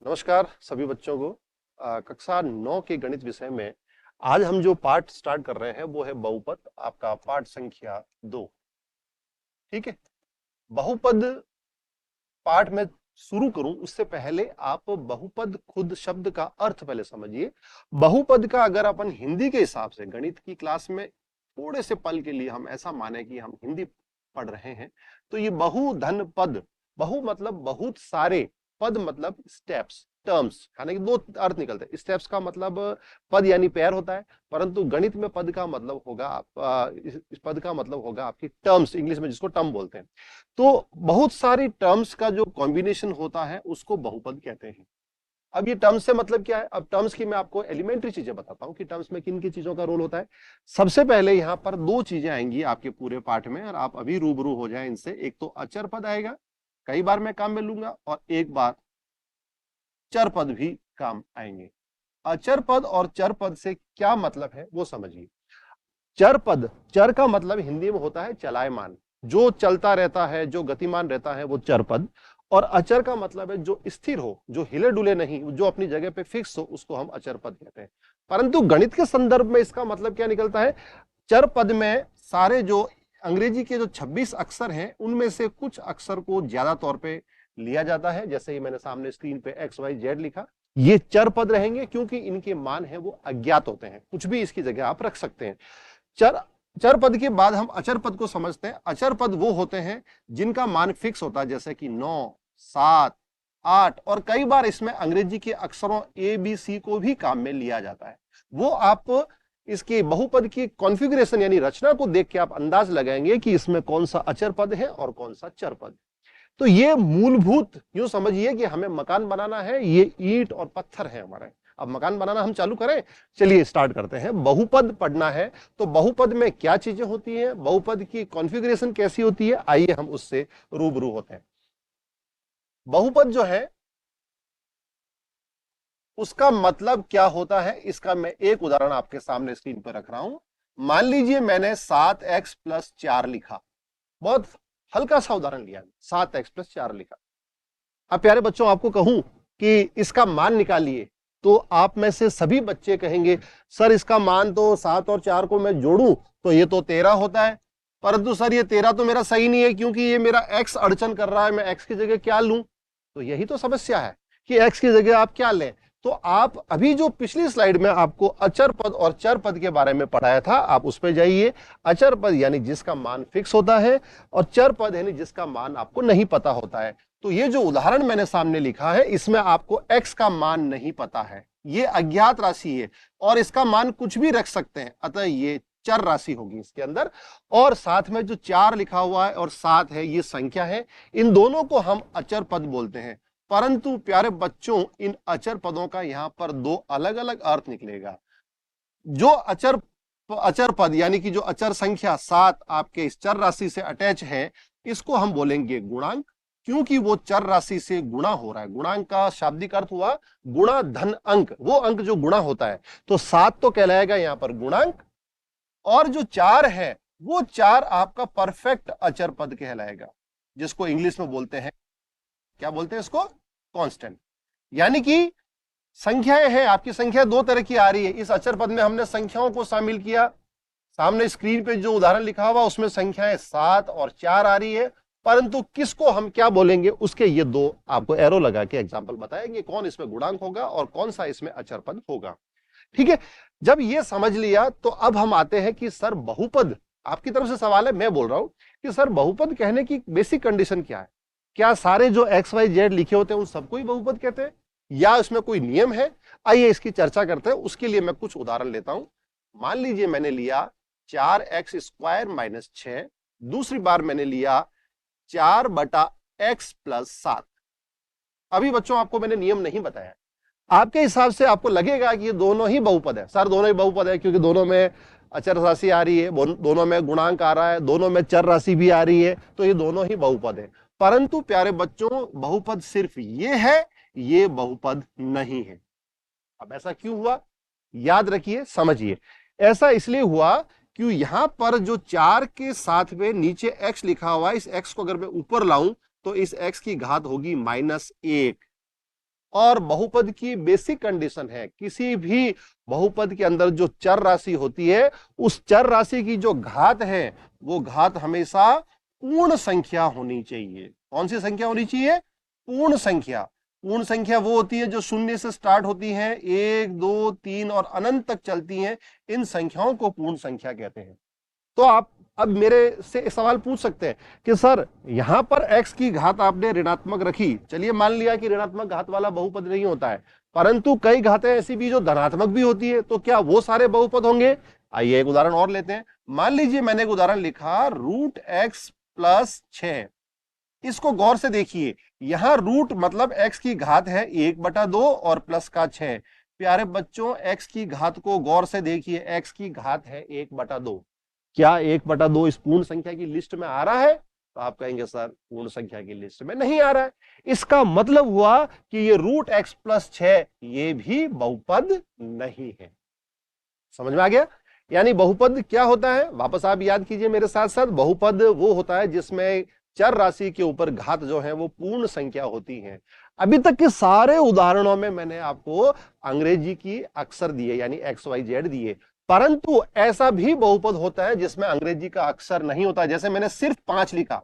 नमस्कार सभी बच्चों को। कक्षा 9 के गणित विषय में आज हम जो पाठ स्टार्ट कर रहे हैं वो है बहुपद, आपका पाठ संख्या 2। ठीक है। बहुपद पाठ में शुरू करूं उससे पहले आप बहुपद खुद शब्द का अर्थ पहले समझिए। बहुपद का अगर अपन हिंदी के हिसाब से गणित की क्लास में थोड़े से पल के लिए हम ऐसा माने कि हम हिंदी पढ़ रहे हैं तो ये बहु धन पद, बहु मतलब बहुत सारे, पद मतलब स्टेप्स, टर्म्स, यानी कि दो अर्थ निकलते हैं। स्टेप्स का मतलब पद यानी पैर होता है, परंतु गणित में पद का मतलब होगा इस पद का मतलब होगा आपकी टर्म्स, इंग्लिश में जिसको टर्म बोलते हैं। तो बहुत सारी टर्म्स का जो कॉम्बिनेशन होता है उसको बहुपद कहते हैं। अब ये टर्म्स से मतलब क्या है? अब टर्म्स की मैं आपको एलिमेंट्री चीजें बताता हूं कि टर्म्स में किन किन चीजों का रोल होता है। सबसे पहले यहां पर दो चीजें आएंगी आपके पूरे पाठ में और आप अभी रूबरू हो जाए इनसे। एक तो अचर पद आएगा, कई बार मैं काम में लूंगा, और एक बार चर पद भी काम आएंगे। अचर पद और चर पद से क्या मतलब है वो समझिए। चर पद, चर का मतलब हिंदी में होता है चलायमान, जो चलता रहता है, जो गतिमान रहता है वो चर पद। और अचर का मतलब है जो स्थिर हो, जो हिले डुले नहीं, जो अपनी जगह पे फिक्स हो, उसको हम अचर पद कहते हैं। परंतु गणित के संदर्भ में इसका मतलब क्या निकलता है? चर पद में सारे जो अंग्रेजी के जो 26 अक्षर हैं उनमें से कुछ अक्षर को ज्यादा तौर पे लिया जाता है। जैसे ही मैंने सामने स्क्रीन पे एक्स वाई जेड लिखा, ये चर पद रहेंगे क्योंकि इनके मान है वो अज्ञात होते हैं, कुछ भी इसकी जगह आप रख सकते हैं। चर चर पद के बाद हम अचर पद को समझते हैं। अचर पद वो होते हैं जिनका मान फिक्स होता है, जैसे कि 9, 7, 8, और कई बार इसमें अंग्रेजी के अक्षरों ए बी सी को भी काम में लिया जाता है। वो आप इसके बहुपद की कॉन्फ़िगरेशन यानी रचना को देख के आप अंदाज लगाएंगे कि इसमें कौन सा अचर पद है और कौन सा चर पद। तो ये मूलभूत यूं समझिए कि हमें मकान बनाना है, ये ईंट और पत्थर है हमारे। अब मकान बनाना हम चालू करें, चलिए स्टार्ट करते हैं। बहुपद पढ़ना है तो बहुपद में क्या चीजें होती हैं, बहुपद की कॉन्फ़िगरेशन कैसी होती है, आइए हम उससे रूबरू होते हैं। बहुपद जो है उसका मतलब क्या होता है, इसका मैं एक उदाहरण आपके सामने स्क्रीन पर रख रहा हूं। मान लीजिए मैंने 7x+4 लिखा, बहुत हल्का सा उदाहरण लिया, 7x+4 लिखा। अब प्यारे बच्चों आपको कहूं कि इसका मान निकालिए, तो आप में से सभी बच्चे कहेंगे सर इसका मान तो 7 और 4 को मैं जोड़ूं तो ये तो 13 होता है, परंतु सर ये 13 तो मेरा सही नहीं है क्योंकि ये मेरा x अड़चन कर रहा है, मैं x की जगह क्या लूं? तो यही तो समस्या है कि x की जगह आप क्या लें। तो आप अभी जो पिछली स्लाइड में आपको अचर पद और चर पद के बारे में पढ़ाया था, आप उस पर जाइए। अचर पद यानी जिसका मान फिक्स होता है, और चर पद यानी जिसका मान आपको नहीं पता होता है। तो ये जो उदाहरण मैंने सामने लिखा है इसमें आपको x का मान नहीं पता है, ये अज्ञात राशि है और इसका मान कुछ भी रख सकते हैं, अतः ये चर राशि होगी इसके अंदर। और साथ में जो 4 लिखा हुआ है और 7 है, ये संख्या है। इन दोनों को हम अचर पद बोलते हैं। परंतु प्यारे बच्चों इन अचर पदों का यहां पर दो अलग अलग अर्थ निकलेगा। जो अचर पद यानी कि जो अचर संख्या 7 आपके इस चर राशि से अटैच है, इसको हम बोलेंगे गुणांक, क्योंकि वो चर राशि से गुणा हो रहा है। गुणांक का शाब्दिक अर्थ हुआ गुणा धन अंक, वो अंक जो गुणा होता है। तो 7 तो कहलाएगा यहां पर गुणांक, और जो 4 है वो 4 आपका परफेक्ट अचर पद कहलाएगा, जिसको इंग्लिश में बोलते हैं, क्या बोलते हैं इसको? कांस्टेंट। यानी कि संख्याएं हैं, आपकी संख्या दो तरह की आ रही है। इस अचर पद में हमने संख्याओं को शामिल किया, सामने स्क्रीन पे जो उदाहरण लिखा हुआ उसमें संख्याएं 7 और 4 आ रही है, परंतु किसको हम क्या बोलेंगे उसके ये दो आपको एरो लगा के एग्जाम्पल बताएंगे, कौन इसमें गुणांक होगा और कौन सा इसमें अचर पद होगा। ठीक है। जब ये समझ लिया तो अब हम आते हैं कि सर बहुपद, आपकी तरफ से सवाल है, मैं बोल रहा हूं कि सर बहुपद कहने की बेसिक कंडीशन क्या है? क्या सारे जो एक्स वाई जेड लिखे होते हैं उन सबको ही बहुपद कहते हैं, या इसमें कोई नियम है? आइए इसकी चर्चा करते हैं। उसके लिए मैं कुछ उदाहरण लेता हूं। मान लीजिए मैंने लिया 4x² - 6, दूसरी बार मैंने लिया 4/x+7। अभी बच्चों आपको मैंने नियम नहीं बताया, आपके हिसाब से आपको लगेगा कि ये दोनों ही बहुपद है। सर दोनों ही बहुपद है क्योंकि दोनों में अचर राशि आ रही है, दोनों में गुणांक आ रहा है, दोनों में चर राशि भी आ रही है, तो ये दोनों ही बहुपद है। परंतु प्यारे बच्चों बहुपद सिर्फ ये है, ये बहुपद नहीं है। अब ऐसा क्यों हुआ? याद रखिए, समझिए। ऐसा इसलिए हुआ कि यहां पर जो 4 के साथ में नीचे x लिखा हुआ है, इस x को अगर मैं ऊपर लाऊं तो इस x की घात होगी -1। और बहुपद की बेसिक कंडीशन है, किसी भी बहुपद के अंदर जो चर राशि होती है, उस चर राशि की जो घात है वो घात हमेशा पूर्ण संख्या होनी चाहिए। कौन सी संख्या होनी चाहिए? पूर्ण संख्या। पूर्ण संख्या वो होती है जो शून्य से स्टार्ट होती है, 1 2 3 और अनंत तक चलती हैं। इन संख्याओं को पूर्ण संख्या कहते हैं। तो आप अब मेरे से एक सवाल पूछ सकते हैं कि सर यहां पर x की घात आपने ऋणात्मक रखी, चलिए मान लिया कि ऋणात्मक घात वाला बहुपद नहीं होता है, परंतु कई घातें ऐसी भी जो धनात्मक भी होती है, तो क्या वो सारे बहुपद होंगे? आइए एक उदाहरण और लेते हैं। मान लीजिए मैंने एक उदाहरण लिखा √x+6। इसको गौर से देखिए, यहां रूट मतलब x की घात है 1/2 और प्लस का 6। प्यारे बच्चों x की घात को गौर से देखिए, x की घात है 1/2। क्या 1/2 इस पूर्ण संख्या की लिस्ट में आ रहा है? तो आप कहेंगे सर पूर्ण संख्या की लिस्ट में नहीं आ रहा है। इसका मतलब हुआ कि ये √x+6 ये भी बहुपद नहीं है। समझ में आ गया? यानी बहुपद क्या होता है, वापस आप याद कीजिए मेरे साथ साथ। बहुपद वो होता है जिसमें चर राशि के ऊपर घात जो है वो पूर्ण संख्या होती है। अभी तक के सारे उदाहरणों में मैंने आपको अंग्रेजी की अक्षर दिए, यानी XYZ दिए, परंतु ऐसा भी बहुपद होता है जिसमें अंग्रेजी का अक्षर नहीं होता। जैसे मैंने सिर्फ 5 लिखा,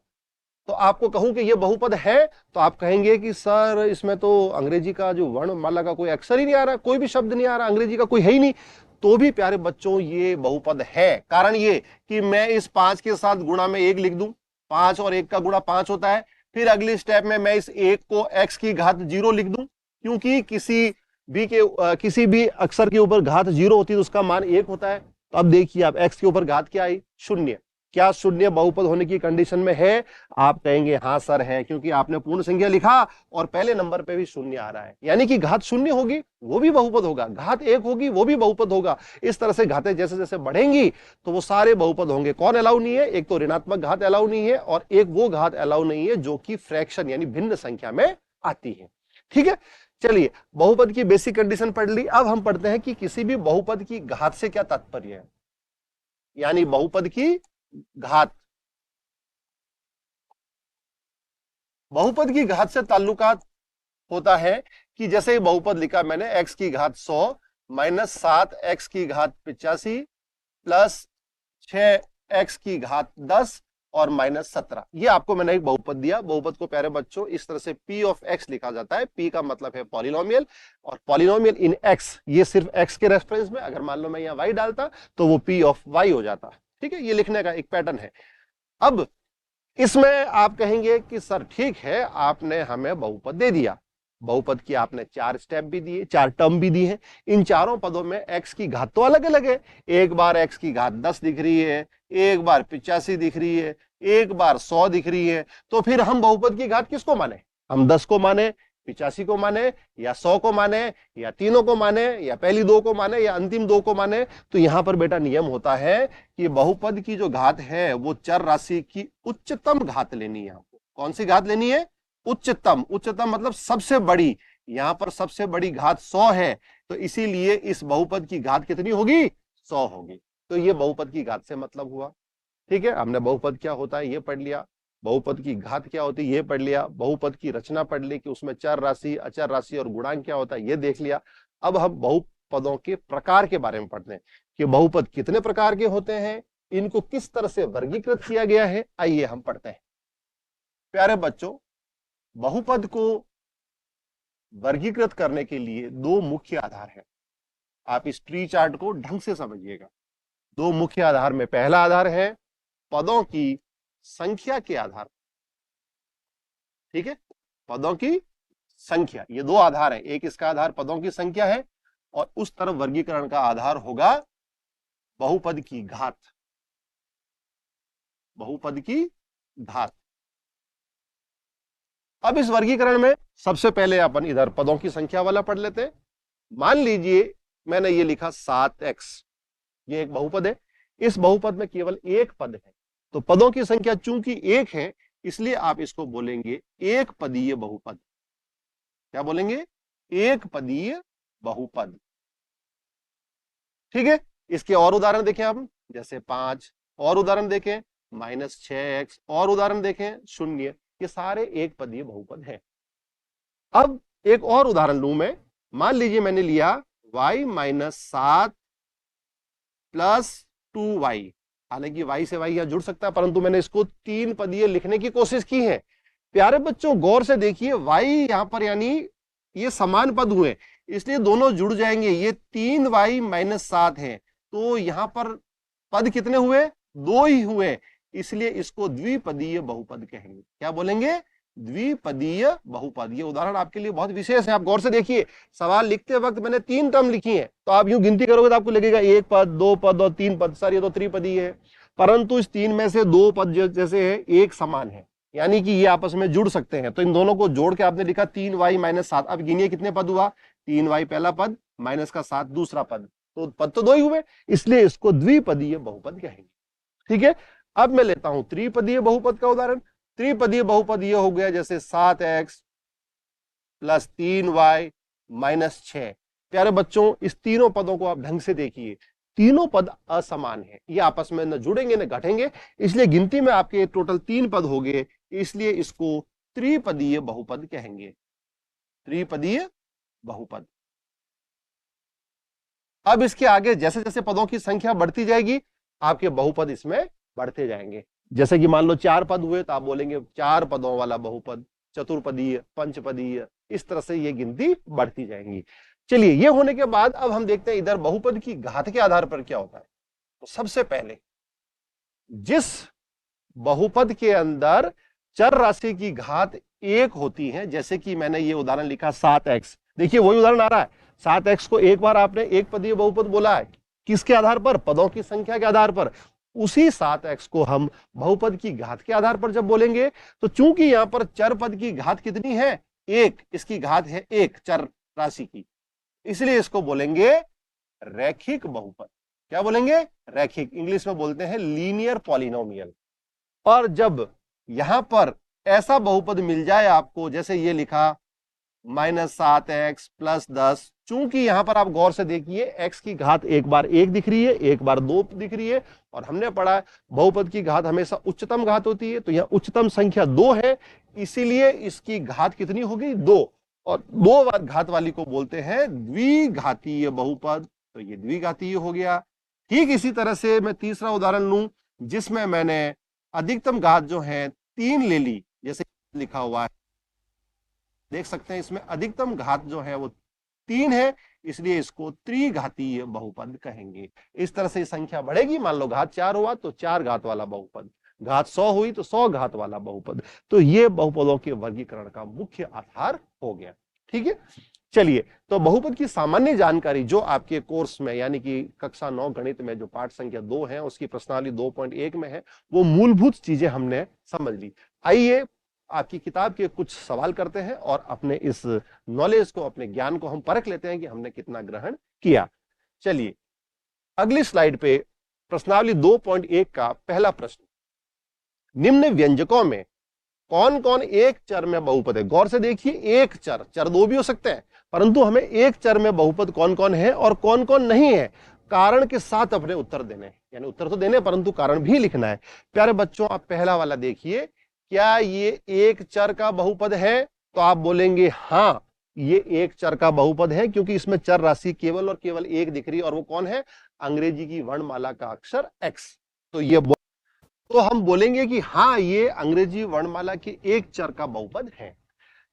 तो आपको कहूं कि यह बहुपद है, तो आप कहेंगे कि सर इसमें तो अंग्रेजी का जो वर्णमाला का कोई अक्षर ही नहीं आ रहा, कोई भी शब्द नहीं आ रहा, अंग्रेजी का कोई है ही नहीं। तो भी प्यारे बच्चों ये बहुपद है। कारण ये कि मैं इस 5 के साथ गुणा में 1 लिख दूं, 5 और 1 का गुणा 5 होता है। फिर अगली स्टेप में मैं इस 1 को x की घात 0 लिख दूं, क्योंकि किसी भी अक्षर के ऊपर घात 0 होती है तो उसका मान 1 होता है। तो अब देखिए आप x के ऊपर घात क्या आई? 0। क्या 0 बहुपद होने की कंडीशन में है? आप कहेंगे हाँ सर है, क्योंकि आपने पूर्ण संख्या लिखा और पहले नंबर पे भी 0 आ रहा है, यानी कि घात 0 होगी वो भी बहुपद होगा, घात 1 होगी वो भी बहुपद होगा। इस तरह से घातें जैसे जैसे बढ़ेंगी तो वो सारे बहुपद होंगे। कौन अलाउ नहीं है? एक तो ऋणात्मक घात अलाउ नहीं है, और एक वो घात अलाउ नहीं है जो कि फ्रैक्शन यानी भिन्न संख्या में आती है। ठीक है, चलिए बहुपद की बेसिक कंडीशन पढ़ ली। अब हम पढ़ते हैं कि किसी भी बहुपद की घात से क्या तात्पर्य है, यानी बहुपद की घात। बहुपद की घात से ताल्लुकात होता है कि जैसे बहुपद लिखा मैंने x की घात 100 माइनस 7x की घात 85 प्लस 6x की घात 10 और माइनस 17। ये आपको मैंने एक बहुपद दिया। बहुपद को प्यारे बच्चों इस तरह से p ऑफ x लिखा जाता है। p का मतलब है पॉलिनोमियल, और पॉलिनोमियल इन x, ये सिर्फ x के रेफरेंस में, अगर मान लो मैं यहाँ y डालता तो वो p ऑफ y हो जाता। ठीक है, ये लिखने का एक पैटर्न है। अब इसमें आप कहेंगे कि सर ठीक है, आपने हमें बहुपद दे दिया, बहुपद की आपने 4 स्टेप भी दिए, 4 टर्म भी दी है। इन चारों पदों में x की घात तो अलग अलग है। एक बार x की घात 10 दिख रही है, एक बार 85 दिख रही है, एक बार 100 दिख रही है। तो फिर हम बहुपद की घात किसको माने? हम 10 को माने, 85 को माने, या 100 को माने, या तीनों को माने, या पहली 2 को माने, या अंतिम 2 को माने? तो यहां पर बेटा नियम होता है कि बहुपद की जो घात है वो चर राशि की उच्चतम घात लेनी है आपको। कौन सी घात लेनी है? उच्चतम। उच्चतम मतलब सबसे बड़ी। यहां पर सबसे बड़ी घात 100 है, तो इसीलिए इस बहुपद की घात कितनी होगी? 100 होगी। तो ये बहुपद की घात से मतलब हुआ। ठीक है, हमने बहुपद क्या होता है ये पढ़ लिया, बहुपद की घात क्या होती है ये पढ़ लिया, बहुपद की रचना पढ़ ली कि उसमें चर राशि, अचर राशि और गुणांक क्या होता है ये देख लिया। अब हम बहुपदों के प्रकार के बारे में पढ़ते हैं कि बहुपद कितने प्रकार के होते हैं, इनको किस तरह से वर्गीकृत किया गया है। आइए हम पढ़ते हैं। प्यारे बच्चों, बहुपद को वर्गीकृत करने के लिए 2 मुख्य आधार हैं। आप इस ट्री चार्ट को ढंग से समझिएगा। 2 मुख्य आधार में पहला आधार है पदों की संख्या के आधार। ठीक है, पदों की संख्या, ये 2 आधार है। एक इसका आधार पदों की संख्या है, और उस तरफ वर्गीकरण का आधार होगा बहुपद की घात। बहुपद की घात। अब इस वर्गीकरण में सबसे पहले अपन इधर पदों की संख्या वाला पढ़ लेते हैं। मान लीजिए मैंने ये लिखा 7x, ये एक बहुपद है। इस बहुपद में केवल एक पद है, तो पदों की संख्या चूंकि 1 है, इसलिए आप इसको बोलेंगे एक पदीय बहुपद। क्या बोलेंगे? एक पदीय बहुपद। ठीक है, इसके और उदाहरण देखें आप, जैसे 5, और उदाहरण देखें -6x, और उदाहरण देखें 0। ये सारे एक पदीय बहुपद हैं। अब एक और उदाहरण लूं मैं, मान लीजिए मैंने लिया y माइनस 7 प्लस 2y, हालांकि y से y यहां जुड़ सकता है, परंतु मैंने इसको 3 पदीय लिखने की कोशिश की है। प्यारे बच्चों गौर से देखिए, y यहां पर यानी ये समान पद हुए, इसलिए दोनों जुड़ जाएंगे। ये 3y माइनस 7 है, तो यहां पर पद कितने हुए? 2 ही हुए, इसलिए इसको द्विपदीय बहुपद कहेंगे। क्या बोलेंगे? द्विपदीय बहुपद। ये उदाहरण आपके लिए बहुत विशेष है, आप गौर से देखिए। सवाल लिखते वक्त मैंने 3 टर्म लिखी है, तो आप यूं गिनती करोगे तो आपको लगेगा 1 पद, 2 पद और 3 पद। सर ये तो त्रिपदीय है, परंतु इस 3 में से 2 पद जैसे है, एक समान है, यानी कि ये आपस में जुड़ सकते हैं। तो इन दोनों को जोड़ के आपने लिखा 3y माइनस 7। अब गिनिए कितने पद हुआ? 3y पहला पद, माइनस का 7 दूसरा पद, तो पद तो 2 ही हुए, इसलिए इसको द्विपदीय बहुपद कहेंगे। ठीक है, अब मैं लेता हूं त्रिपदीय बहुपद का उदाहरण। त्रिपदीय बहुपद यह हो गया जैसे 7x प्लस 3y माइनस 6। प्यारे बच्चों इस तीनों पदों को आप ढंग से देखिए, तीनों पद असमान है, ये आपस में न जुड़ेंगे न घटेंगे, इसलिए गिनती में आपके टोटल 3 पद हो गए, इसलिए इसको त्रिपदीय बहुपद कहेंगे। त्रिपदीय बहुपद। अब इसके आगे जैसे जैसे पदों की संख्या बढ़ती जाएगी, आपके बहुपद इसमें बढ़ते जाएंगे। जैसे कि मान लो 4 पद हुए, तो आप बोलेंगे 4 पदों वाला बहुपद, चतुर्पदीय, पंचपदीय, इस तरह से ये गिनती बढ़ती जाएंगी। चलिए, ये होने के बाद अब हम देखते हैं इधर बहुपद की घात के आधार पर क्या होता है। तो सबसे पहले जिस बहुपद के अंदर चर राशि की घात 1 होती है, जैसे कि मैंने ये उदाहरण लिखा 7x, देखिए वही उदाहरण आ रहा है। 7x को एक बार आपने एक पदीय बहुपद बोला है, किसके आधार पर? पदों की संख्या के आधार पर। उसी 7x को हम बहुपद की घात के आधार पर जब बोलेंगे, तो चूंकि यहां पर चर पद की घात कितनी है? 1, इसकी घात है 1 चर राशि की, इसलिए इसको बोलेंगे रैखिक बहुपद। क्या बोलेंगे? रैखिक, इंग्लिश में बोलते हैं लीनियर पॉलिनोमियल। और जब यहां पर ऐसा बहुपद मिल जाए आपको, जैसे ये लिखा माइनस 7x प्लस 10, चूंकि यहां पर आप गौर से देखिए x की घात एक बार 1 दिख रही है, एक बार 2 दिख रही है, और हमने पढ़ा बहुपद की घात हमेशा उच्चतम घात होती है, तो यहां उच्चतम संख्या 2 है, इसीलिए इसकी घात कितनी हो गई? 2, और 2 बार घात वाली को बोलते हैं द्विघातीय बहुपद, तो ये द्विघातीय हो गया। ठीक इसी तरह से मैं तीसरा उदाहरण लूं, जिसमें मैंने अधिकतम घात जो है 3 ले ली, जैसे लिखा हुआ है, देख सकते हैं इसमें अधिकतम घात जो है वो 3 है, इसलिए इसको त्रिघातीय बहुपद कहेंगे। इस तरह से संख्या बढ़ेगी, मान लो घात 4 हुआ तो 4 घात वाला बहुपद, घात 100 हुई तो 100 घात वाला बहुपद। तो ये बहुपदों के वर्गीकरण का मुख्य आधार हो गया। ठीक है, चलिए, तो बहुपद की सामान्य जानकारी जो आपके कोर्स में यानी कि कक्षा 9 गणित में जो पाठ संख्या 2 है, उसकी प्रश्नावली 2.1 में है, वो मूलभूत चीजें हमने समझ ली। आइए आपकी किताब के कुछ सवाल करते हैं और अपने इस नॉलेज को, अपने ज्ञान को हम परख लेते हैं कि हमने कितना ग्रहण किया। चलिए अगली स्लाइड पे प्रश्नावली 2.1 का पहला प्रश्न, निम्न व्यंजकों में कौन कौन एक चर में बहुपद है? गौर से देखिए, एक चर, चर 2 भी हो सकते हैं, परंतु हमें एक चर में बहुपद कौन कौन है और कौन कौन नहीं है, कारण के साथ अपने उत्तर देने, यानी उत्तर तो देने परंतु कारण भी लिखना है। प्यारे बच्चों आप पहला वाला देखिए, क्या ये एक चर का बहुपद है? तो आप बोलेंगे हाँ, ये एक चर का बहुपद है, क्योंकि इसमें चर राशि केवल और केवल एक दिख रही है, और वो कौन है? अंग्रेजी की वर्णमाला का अक्षर x। तो ये तो हम बोलेंगे कि हाँ, ये अंग्रेजी वर्णमाला के एक चर का बहुपद है।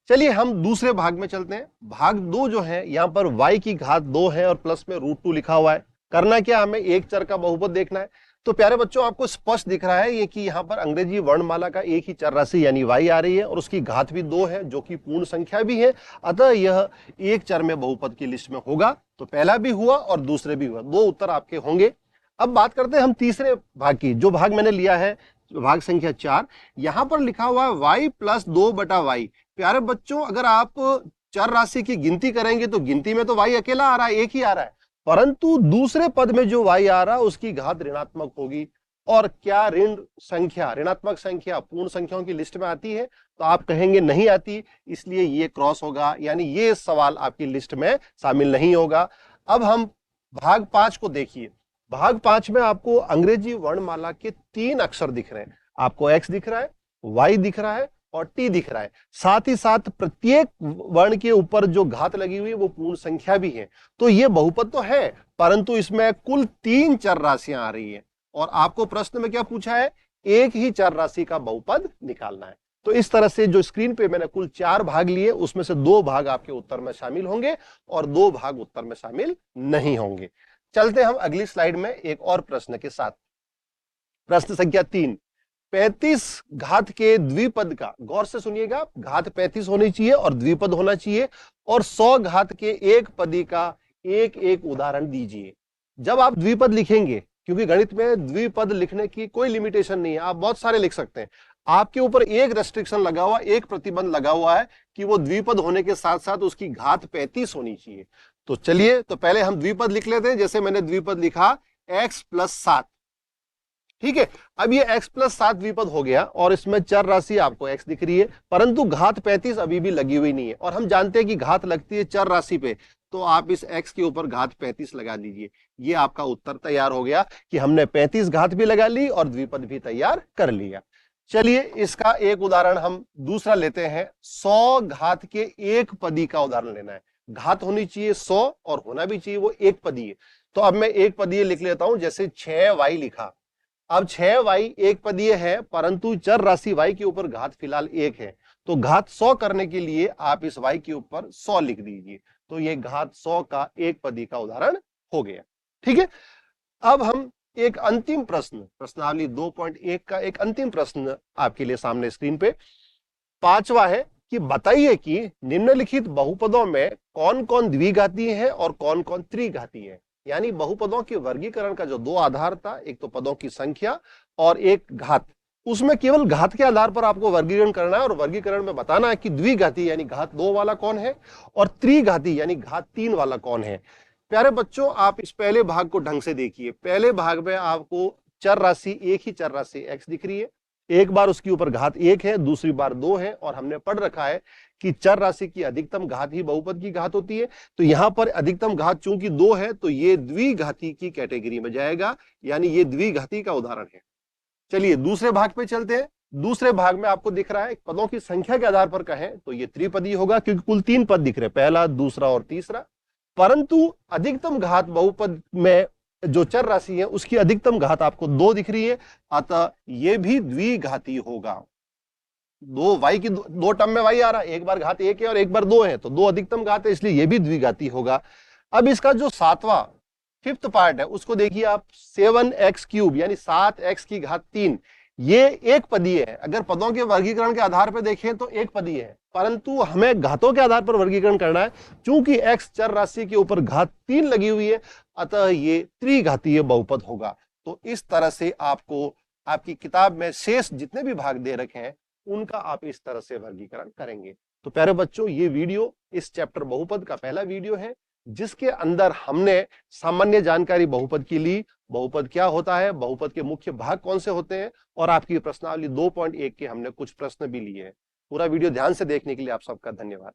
चलिए हम दूसरे भाग में चलते हैं। भाग 2 जो है, यहां पर y की घात 2 है और प्लस में √2 लिखा हुआ है। करना क्या? हमें एक चर का बहुपद देखना है। तो प्यारे बच्चों आपको स्पष्ट दिख रहा है ये कि यहाँ पर अंग्रेजी वर्णमाला का एक ही चर राशि यानी y आ रही है, और उसकी घात भी 2 है, जो कि पूर्ण संख्या भी है, अतः यह एक चर में बहुपद की लिस्ट में होगा। तो पहला भी हुआ और दूसरे भी हुआ, 2 उत्तर आपके होंगे। अब बात करते हैं हम तीसरे भाग की, जो भाग मैंने लिया है भाग संख्या 4। यहां पर लिखा हुआ है y प्लस 2/y। प्यारे बच्चों अगर आप चर राशि की गिनती करेंगे तो गिनती में तो y अकेला आ रहा है, एक ही आ रहा है, परंतु दूसरे पद में जो y आ रहा है उसकी घात ऋणात्मक होगी। और क्या ऋण संख्या, ऋणात्मक संख्या पूर्ण संख्याओं की लिस्ट में आती है? तो आप कहेंगे नहीं आती, इसलिए ये क्रॉस होगा, यानी ये सवाल आपकी लिस्ट में शामिल नहीं होगा। अब हम भाग 5 को देखिए। भाग 5 में आपको अंग्रेजी वर्णमाला के 3 अक्षर दिख रहे हैं, आपको x दिख रहा है, y दिख रहा है और टी दिख रहा है। साथ ही साथ प्रत्येक वर्ण के ऊपर जो घात लगी हुई है वो पूर्ण संख्या भी है। तो ये बहुपद तो है, परंतु इसमें कुल 3 चर राशियां आ रही है और आपको प्रश्न में क्या पूछा है, एक ही चर राशि का बहुपद निकालना है। तो इस तरह से जो स्क्रीन पे मैंने कुल 4 भाग लिए, उसमें से 2 भाग आपके उत्तर में शामिल होंगे और 2 भाग उत्तर में शामिल नहीं होंगे। चलते हम अगली स्लाइड में एक और प्रश्न के साथ। प्रश्न संख्या 3, 35 घात के द्विपद का, गौर से सुनिएगा, घात 35 होनी चाहिए और द्विपद होना चाहिए, और 100 घात के एक पदी का एक एक उदाहरण दीजिए। जब आप द्विपद लिखेंगे, क्योंकि गणित में द्विपद लिखने की कोई लिमिटेशन नहीं है, आप बहुत सारे लिख सकते हैं, आपके ऊपर एक रेस्ट्रिक्शन लगा हुआ, एक प्रतिबंध लगा हुआ है कि वो द्विपद होने के साथ साथ उसकी घात 35 होनी चाहिए। तो चलिए, तो पहले हम द्विपद लिख लेते हैं। जैसे मैंने द्विपद लिखा x+7, ठीक है। अब ये x+7 द्विपद हो गया और इसमें चर राशि आपको x दिख रही है, परंतु घात 35 अभी भी लगी हुई नहीं है। और हम जानते हैं कि घात लगती है चर राशि पे, तो आप इस x के ऊपर घात 35 लगा दीजिए। ये आपका उत्तर तैयार हो गया कि हमने 35 घात भी लगा ली और द्विपद भी तैयार कर लिया। चलिए, इसका एक उदाहरण हम दूसरा लेते हैं। 100 घात के एक पदी का उदाहरण लेना है। घात होनी चाहिए 100 और होना भी चाहिए वो एक पदीय। तो अब मैं एक पदीय लिख लेता हूं, जैसे 6y लिखा। अब 6y एक पदीय है, परंतु चर राशि y के ऊपर घात फिलहाल 1 है, तो घात 100 करने के लिए आप इस y के ऊपर 100 लिख दीजिए। तो ये घात 100 का एक पदी का उदाहरण हो गया। ठीक है। अब हम एक अंतिम प्रश्न, प्रश्नावली 2.1 का एक अंतिम प्रश्न आपके लिए सामने स्क्रीन पे, 5वां है कि बताइए कि निम्नलिखित बहुपदों में कौन कौन द्विघाती है और कौन कौन त्रिघाती है। यानी बहुपदों के वर्गीकरण का जो 2 आधार था, एक तो पदों की संख्या और एक घात, उसमें केवल घात के आधार पर आपको वर्गीकरण करना है और वर्गीकरण में बताना है कि द्विघाती यानी घात 2 वाला कौन है और त्रिघाती यानी घात 3 वाला कौन है। प्यारे बच्चों, आप इस पहले भाग को ढंग से देखिए। पहले भाग में आपको चर राशि, एक ही चर राशि x दिख रही है, एक बार उसके ऊपर घात 1 है, दूसरी बार 2 है, और हमने पढ़ रखा है कि चर राशि की अधिकतम घात ही बहुपद की घात होती है। तो यहां पर अधिकतम घात चूंकि 2 है, तो ये द्विघाती की कैटेगरी में जाएगा, यानी ये द्विघाती का उदाहरण है। चलिए दूसरे भाग पे चलते हैं। दूसरे भाग में आपको दिख रहा है पदों की संख्या के आधार पर कहें तो ये त्रिपदी होगा, क्योंकि कुल 3 पद दिख रहे हैं, पहला, दूसरा और तीसरा। परंतु अधिकतम घात बहुपद में जो चर राशि है उसकी अधिकतम घात आपको 2 दिख रही है, अतः यह भी द्विघाती होगा। 2 y की 2 टर्म में y आ रहा है, एक बार घात 1 है और एक बार 2 है, तो 2 अधिकतम घात है, इसलिए यह भी द्विघाती होगा। अब इसका जो 7वां, 5th पार्ट है उसको देखिए आप, 7x³ यानी 7x की घात 3, ये एक पदीय है। अगर पदों के वर्गीकरण के आधार पर देखें तो एक पदीय है, परंतु हमें घातों के आधार पर वर्गीकरण करना है। चूंकि x चर राशि के ऊपर घात 3 लगी हुई है, अतः ये त्रिघातीय बहुपद होगा। तो इस तरह से आपको आपकी किताब में शेष जितने भी भाग दे रखे हैं उनका आप इस तरह से वर्गीकरण करेंगे। तो प्यारे बच्चों, ये वीडियो इस चैप्टर बहुपद का पहला वीडियो है, जिसके अंदर हमने सामान्य जानकारी बहुपद की ली, बहुपद क्या होता है, बहुपद के मुख्य भाग कौन से होते हैं, और आपकी प्रश्नावली 2.1 के हमने कुछ प्रश्न भी लिए हैं। पूरा वीडियो ध्यान से देखने के लिए आप सबका धन्यवाद।